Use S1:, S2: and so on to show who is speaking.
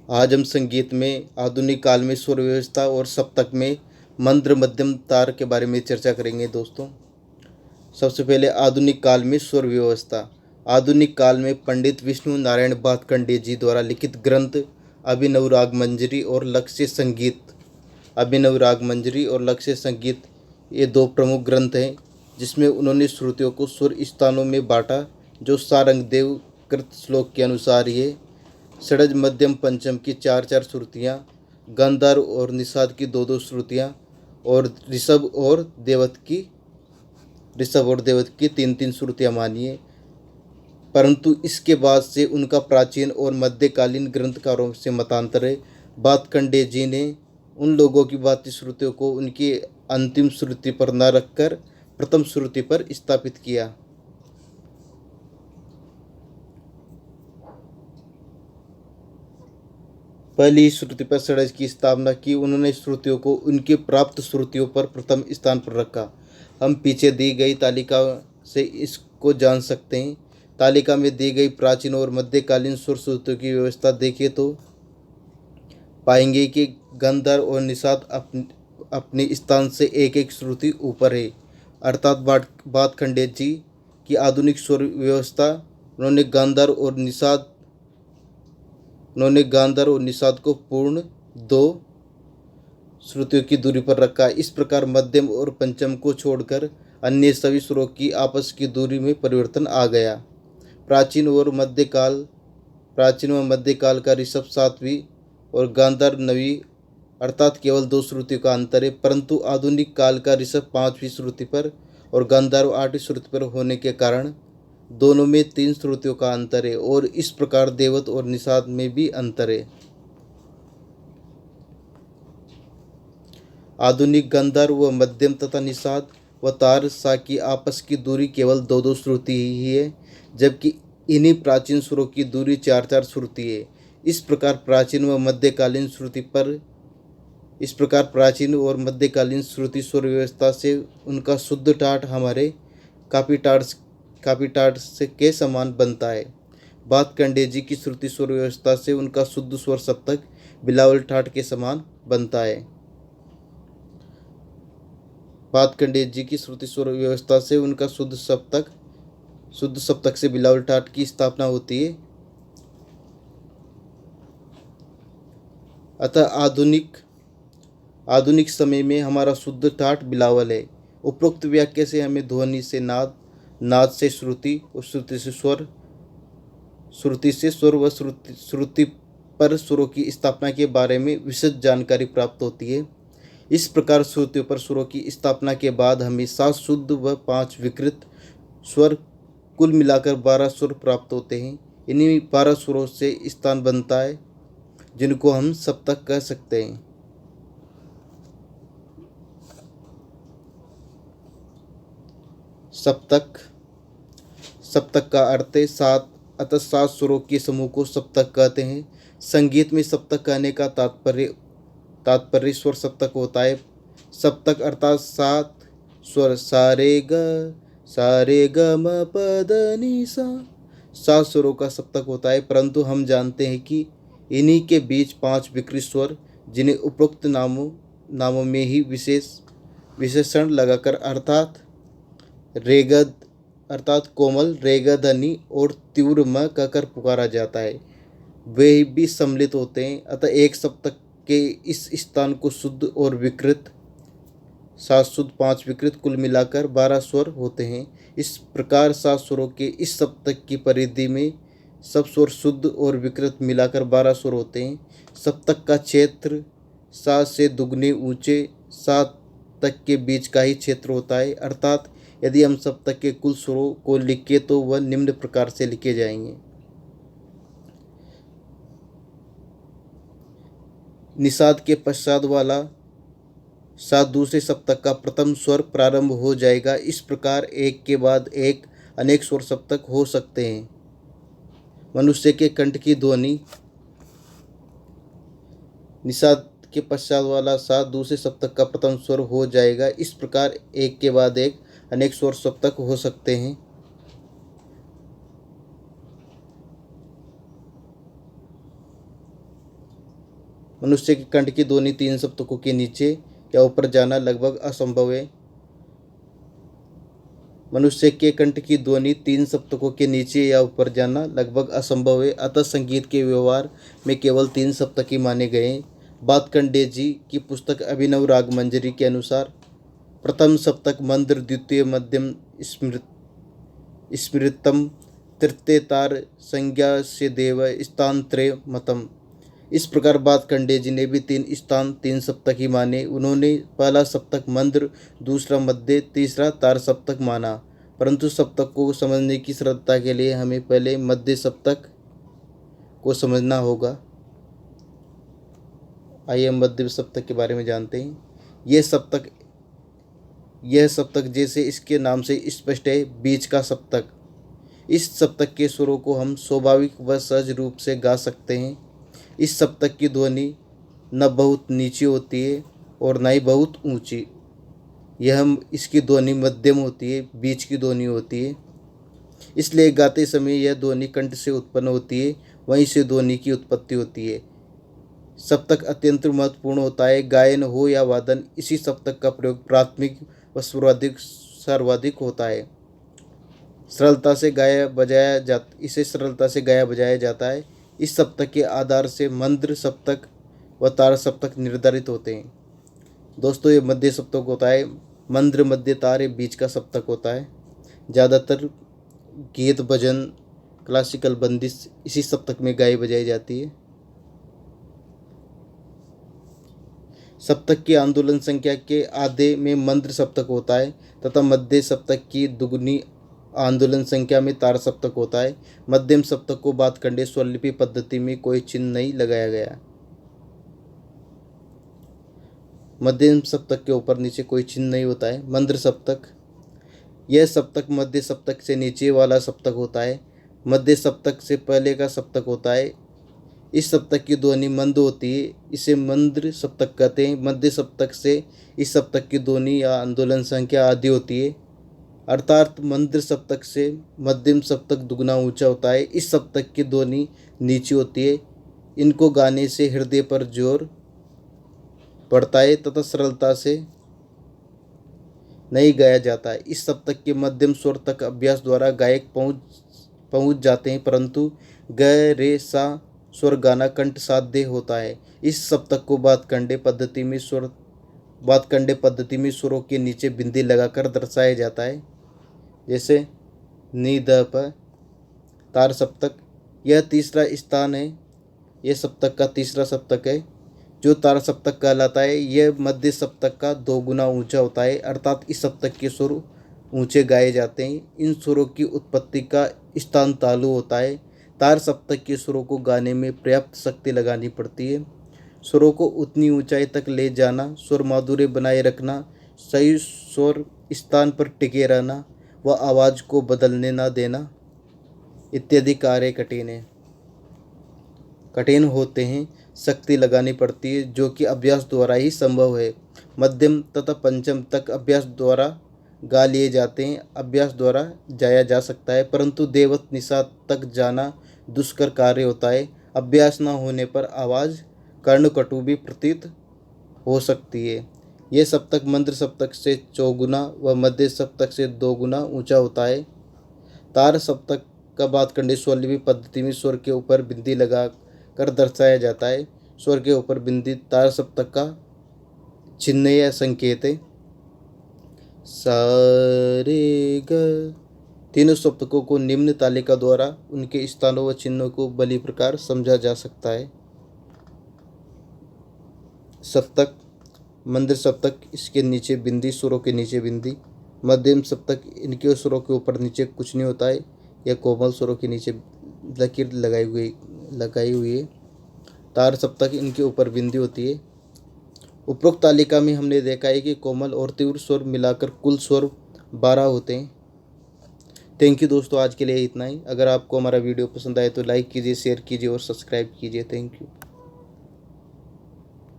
S1: आज हम संगीत में आधुनिक काल में स्वर व्यवस्था और सप्तक में मंद्र मध्यम तार के बारे में चर्चा करेंगे दोस्तों। सबसे पहले आधुनिक काल में स्वर व्यवस्था। आधुनिक काल में पंडित विष्णु नारायण भातखंडे जी द्वारा लिखित ग्रंथ अभिनव राग मंजरी और लक्ष्य संगीत अभिनव राग मंजरी और लक्ष्य संगीत ये दो प्रमुख ग्रंथ हैं, जिसमें उन्होंने श्रुतियों को स्वर स्थानों में बांटा। जो सारंगदेव कृत श्लोक के अनुसार ये षडज मध्यम पंचम की चार चार श्रुतियाँ, गांधार और निषाद की दो दो श्रुतियाँ और ऋषभ और देवत की तीन तीन श्रुतियाँ मानिए। परंतु इसके बाद से उनका प्राचीन और मध्यकालीन ग्रंथकारों से मतांतर है। भातखंडे जी ने उन लोगों की बाती श्रुतियों को उनकी अंतिम श्रुति पर न रखकर प्रथम श्रुति पर स्थापित किया। पहली श्रुति पर षडज की स्थापना की। उन्होंने श्रुतियों को उनकी प्राप्त श्रुतियों पर प्रथम स्थान पर रखा। हम पीछे दी गई तालिका से इसको जान सकते हैं। तालिका में दी गई प्राचीन और मध्यकालीन स्वर श्रुतियों की व्यवस्था देखें तो पाएंगे कि गांधार और निषाद अपने स्थान से एक एक श्रुति ऊपर है। अर्थात भातखंडे जी की आधुनिक स्वर व्यवस्था उन्होंने गांधार और निषाद को पूर्ण दो श्रुतियों की दूरी पर रखा। इस प्रकार मध्यम और पंचम को छोड़कर अन्य सभी स्वरों की आपस की दूरी में परिवर्तन आ गया। प्राचीन व मध्यकाल का ऋषभ सातवीं और गांधार नवीं अर्थात केवल दो श्रुतियों का अंतर है। परंतु आधुनिक काल का ऋषभ पांचवीं श्रुति पर और गांधार आठवीं श्रुति पर होने के कारण दोनों में तीन श्रुतियों का अंतर है और इस प्रकार देवत और निषाद में भी अंतर है। आधुनिक गांधार व मध्यम तथा निषाद व तार सा की आपस की दूरी केवल दो दो श्रुति ही है, जबकि इन्हीं प्राचीन स्वरों की दूरी चार चार श्रुति है। इस प्रकार प्राचीन और मध्यकालीन श्रुति स्वर व्यवस्था से उनका शुद्ध टाठ हमारे कापी टाठ से के समान बनता है। भातखंडे जी की श्रुति स्वर व्यवस्था से उनका शुद्ध स्वर सप्तक बिलावल ठाट के समान बनता है। भातखंडे जी की श्रुति स्वर व्यवस्था से उनका शुद्ध सप्तक से बिलावल ठाट की स्थापना होती है। अतः आधुनिक समय में हमारा शुद्ध ठाट बिलावल है। उपरोक्त व्याख्या से हमें ध्वनि से नाद से श्रुति और श्रुति से स्वर व श्रुति पर स्वरों की स्थापना के बारे में विशद जानकारी प्राप्त होती है। इस प्रकार श्रुतियों पर स्वरों की स्थापना के बाद हमें 7 शुद्ध व 5 विकृत स्वर कुल मिलाकर 12 स्वर प्राप्त होते हैं। इन्हीं 12 स्वरों से स्थान बनता है जिनको हम सप्तक कह सकते हैं। सप्तक का अर्थ है 7, अतः 7 स्वरों के समूह को सप्तक कहते हैं। संगीत में सप्तक कहने का तात्पर्य स्वर सप्तक होता है। सप्तक अर्थात 7 स्वर सारे ग म प द नि सा 7 स्वरों का सप्तक होता है। परंतु हम जानते हैं कि इन्हीं के बीच 5 विकृत स्वर, जिन्हें उपरोक्त नामों में ही विशेषण लगाकर अर्थात कोमल रेगधनी और तीव्र म कहकर पुकारा जाता है, वे भी सम्मिलित होते हैं। अतः एक सप्तक के इस स्थान को शुद्ध और विकृत 7 शुद्ध 5 विकृत कुल मिलाकर 12 स्वर होते हैं। इस प्रकार 7 स्वरों के इस सप्तक की परिधि में सब स्वर शुद्ध और विकृत मिलाकर 12 स्वर होते हैं। सप्तक का क्षेत्र 7 से दुगने ऊंचे 7 तक के बीच का ही क्षेत्र होता है। अर्थात यदि हम सप्तक के कुल स्वरों को लिखें तो वह निम्न प्रकार से लिखे जाएंगे। निषाद के पश्चात वाला 7 दूसरे सप्तक का प्रथम स्वर प्रारंभ हो जाएगा। इस प्रकार एक के बाद एक अनेक स्वर सप्तक हो सकते हैं। मनुष्य के कंठ की ध्वनि निषाद के पश्चात वाला 7 दूसरे सप्तक का प्रथम स्वर हो जाएगा। इस प्रकार एक के बाद एक अनेक स्वर सप्तक हो सकते हैं। मनुष्य के कंठ की ध्वनि 3 सप्तकों के नीचे या ऊपर जाना लगभग असंभव है। मनुष्य के कंठ की ध्वनि 3 सप्तकों के नीचे या ऊपर जाना लगभग असंभव है। अतः संगीत के व्यवहार में केवल 3 सप्तक ही माने गए हैं। भातखंडे जी की पुस्तक अभिनव राग मंजरी के अनुसार प्रथम सप्तक मंद्र, द्वितीय मध्यम स्मृतम, तृतीय तार संज्ञा से देव स्थान त्रय मतम। इस प्रकार भातखंडे जी ने भी 3 स्थान 3 सप्तक ही माने। उन्होंने पहला सप्तक मंद्र, दूसरा मध्य, तीसरा तार सप्तक माना। परंतु सप्तक को समझने की सरलता के लिए हमें पहले मध्य सप्तक को समझना होगा। आइए हम मध्य सप्तक के बारे में जानते हैं। यह सप्तक जैसे इसके नाम से स्पष्ट है, बीच का सप्तक। इस सप्तक के स्वरों को हम स्वाभाविक व सहज रूप से गा सकते हैं। इस सप्तक की ध्वनि न बहुत नीची होती है और न ही बहुत ऊंची। इसकी ध्वनि मध्यम होती है, बीच की ध्वनि होती है। इसलिए गाते समय यह ध्वनि कंठ से उत्पन्न होती है, वहीं से ध्वनि की उत्पत्ति होती है। सप्तक अत्यंत महत्वपूर्ण होता है। गायन हो या वादन, इसी सप्तक का प्रयोग प्राथमिक व सर्वाधिक होता है। इसे सरलता से गाया बजाया जाता है। इस सप्तक के आधार से मंद्र सप्तक व तार सप्तक निर्धारित होते हैं। दोस्तों, ये मध्य सप्तक होता है। मंद्र, मध्य, तार ये बीच का सप्तक होता है। ज़्यादातर गीत, भजन, क्लासिकल बंदिश इसी सप्तक में गाई बजाई जाती है। सप्तक की आंदोलन संख्या के आधे में मंद्र सप्तक होता है तथा मध्य सप्तक की दुगुनी आंदोलन संख्या में तार सप्तक होता है। मध्यम सप्तक को भातखंडे स्वरलिपि पद्धति में कोई चिन्ह नहीं लगाया गया। मध्यम सप्तक के ऊपर नीचे कोई चिन्ह नहीं होता है। मंद्र सप्तक, यह सप्तक मध्य सप्तक से नीचे वाला सप्तक होता है। मध्य सप्तक से पहले का सप्तक होता है। इस सप्तक की ध्वनि मंद होती है, इसे मंद्र सप्तक कहते हैं। मध्य सप्तक से इस सप्तक की ध्वनि या आंदोलन संख्या आधी होती है, अर्थात मंद्र सप्तक से मध्यम सप्तक दुगना ऊंचा होता है। इस सप्तक की ध्वनि नीची होती है। इनको गाने से हृदय पर जोर पड़ता है तथा सरलता से नहीं गाया जाता है। इस सप्तक के मध्यम स्वर तक अभ्यास द्वारा गायक पहुंच जाते हैं, परंतु ग, रे, सा स्वर गाना कंठ साध्य होता है। इस सप्तक को भातखंडे पद्धति में स्वरों के नीचे बिंदी लगाकर दर्शाया जाता है, जैसे नि, द, प। तार सप्तक, यह तीसरा स्थान है। यह सप्तक का तीसरा सप्तक है जो तार सप्तक कहलाता है। यह मध्य सप्तक का 2 गुना ऊंचा होता है, अर्थात इस सप्तक के सुर ऊंचे गाए जाते हैं। इन सुरों की उत्पत्ति का स्थान तालु होता है। तार सप्तक के सुरों को गाने में पर्याप्त शक्ति लगानी पड़ती है। सुरों को उतनी ऊंचाई तक ले जाना, स्वर माधुर्य बनाए रखना, सही स्वर स्थान पर टिके रहना व आवाज़ को बदलने न देना इत्यादि कार्य कठिन होते हैं। शक्ति लगानी पड़ती है, जो कि अभ्यास द्वारा ही संभव है। मध्यम तथा पंचम तक अभ्यास द्वारा गा लिए जाते हैं, अभ्यास द्वारा जाया जा सकता है, परंतु देवत निशा तक जाना दुष्कर कार्य होता है। अभ्यास न होने पर आवाज़ कर्णकटु भी प्रतीत हो सकती है। यह सप्तक मंद्र सप्तक से 4 गुना व मध्य सप्तक से 2 गुना ऊंचा होता है। तार सप्तक का भातखंडे स्वरलिपि पद्धति में स्वर के ऊपर बिंदी लगा कर दर्शाया जाता है। स्वर के ऊपर बिंदी तार सप्तक का चिन्ह या संकेत है। सा, रे, ग। तीनों सप्तकों को निम्न तालिका द्वारा उनके स्थानों व चिन्हों को भली प्रकार समझा जा सकता है। सप्तक, मंद्र सप्तक, इसके नीचे बिंदी, सुरों के नीचे बिंदी। मध्यम सप्तक, इनके सुरों के ऊपर नीचे कुछ नहीं होता है, यह कोमल सुरों के नीचे लकीर लगाई हुई है। तार सप्तक, इनके ऊपर बिंदी होती है। उपरोक्त तालिका में हमने देखा है कि कोमल और तीव्र स्वर मिलाकर कुल स्वर 12 होते हैं। थैंक यू दोस्तों, आज के लिए इतना ही। अगर आपको हमारा वीडियो पसंद आए तो लाइक कीजिए, शेयर कीजिए और सब्सक्राइब कीजिए। Thank you.